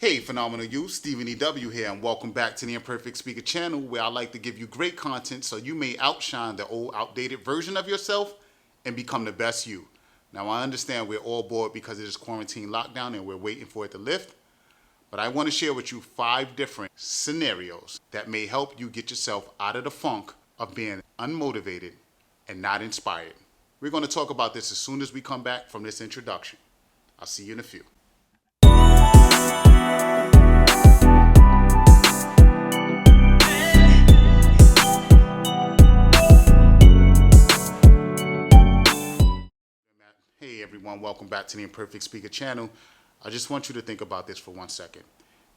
Hey, phenomenal youth, Stephen E.W. here, and welcome back to the Imperfect Speaker channel, where I like to give you great content so you may outshine the old, outdated version of yourself and become the best you. Now, I understand we're all bored because it is quarantine lockdown and we're waiting for it to lift, but I want to share with you 5 different scenarios that may help you get yourself out of the funk of being unmotivated and not inspired. We're going to talk about this as soon as we come back from this introduction. I'll see you in a few. Hey everyone, welcome back to the Imperfect Speaker channel. I just want you to think about this for 1 second.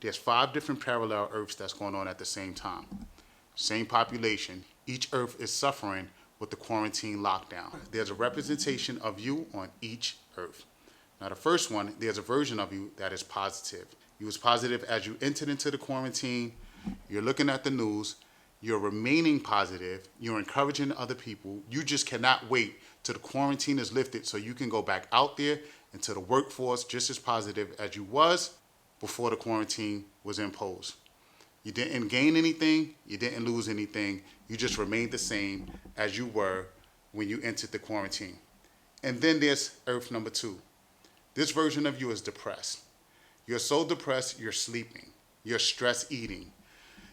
There's 5 different parallel Earths that's going on at the same time. Same population. Each Earth is suffering with the quarantine lockdown. There's a representation of you on each Earth. Now the first one, there's a version of you that is positive. You was positive as you entered into the quarantine. You're looking at the news. You're remaining positive. You're encouraging other people. You just cannot wait till the quarantine is lifted so you can go back out there into the workforce just as positive as you was before the quarantine was imposed. You didn't gain anything. You didn't lose anything. You just remained the same as you were when you entered the quarantine. And then there's Earth number 2. This version of you is depressed. You're so depressed, you're sleeping. You're stress eating.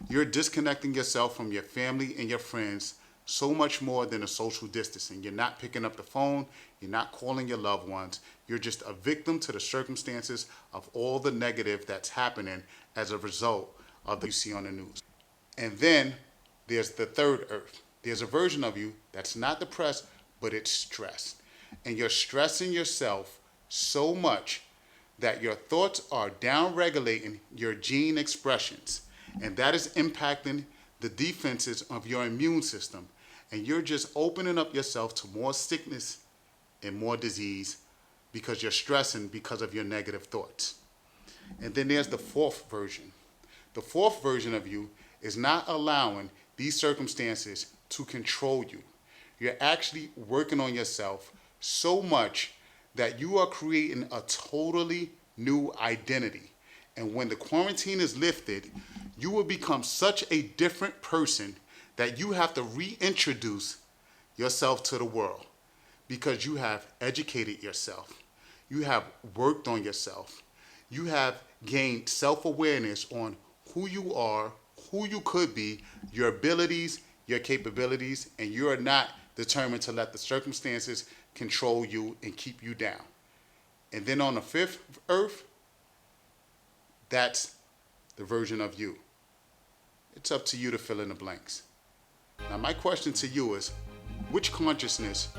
You're disconnecting yourself from your family and your friends so much more than a social distancing. You're not picking up the phone. You're not calling your loved ones. You're just a victim to the circumstances of all the negative that's happening as a result of what you see on the news. And then there's the third Earth. There's a version of you that's not depressed, but it's stressed. And you're stressing yourself so much that your thoughts are down-regulating your gene expressions. And that is impacting the defenses of your immune system. And you're just opening up yourself to more sickness and more disease because you're stressing because of your negative thoughts. And then there's the fourth version. The fourth version of you is not allowing these circumstances to control you. You're actually working on yourself so much that you are creating a totally new identity. And when the quarantine is lifted, you will become such a different person that you have to reintroduce yourself to the world because you have educated yourself. You have worked on yourself. You have gained self-awareness on who you are, who you could be, your abilities, your capabilities, and you are not determined to let the circumstances control you and keep you down. And then on the fifth Earth, that's the version of you. It's up to you to fill in the blanks. Now, my question to you is, which consciousness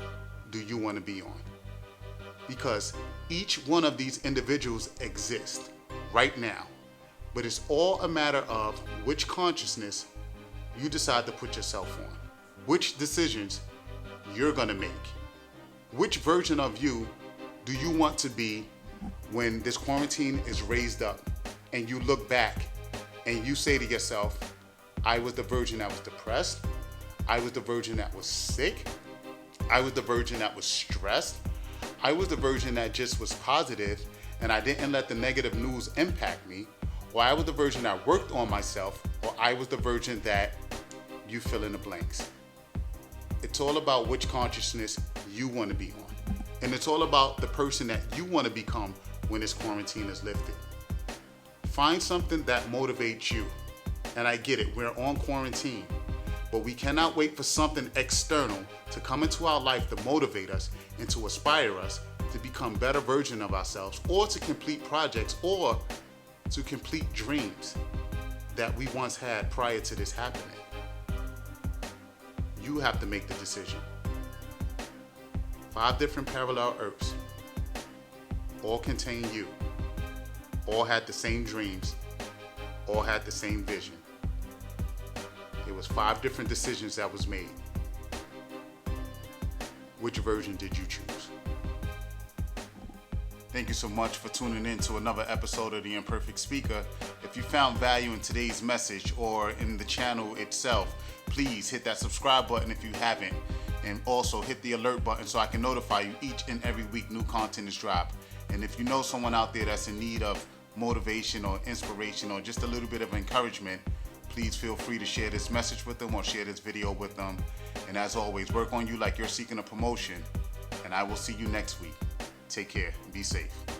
do you want to be on? Because each one of these individuals exists right now, but it's all a matter of which consciousness you decide to put yourself on, which decisions you're going to make, which version of you do you want to be when this quarantine is raised up and you look back and you say to yourself, I was the version that was depressed. I was the version that was sick. I was the version that was stressed. I was the version that just was positive and I didn't let the negative news impact me. Or I was the version that worked on myself. Or I was the version that you fill in the blanks. It's all about which consciousness you want to be on. And it's all about the person that you want to become when this quarantine is lifted. Find something that motivates you. And I get it, we're on quarantine, but we cannot wait for something external to come into our life to motivate us and to inspire us to become better versions of ourselves or to complete projects or to complete dreams that we once had prior to this happening. You have to make the decision. 5 different parallel Earths, all contain you, all had the same dreams, all had the same vision. It was 5 different decisions that was made. Which version did you choose? Thank you so much for tuning in to another episode of The Imperfect Speaker. If you found value in today's message or in the channel itself, please hit that subscribe button if you haven't. And also hit the alert button so I can notify you each and every week new content is dropped. And if you know someone out there that's in need of motivation or inspiration or just a little bit of encouragement, please feel free to share this message with them or share this video with them. And as always, work on you like you're seeking a promotion. And I will see you next week. Take care. Be safe.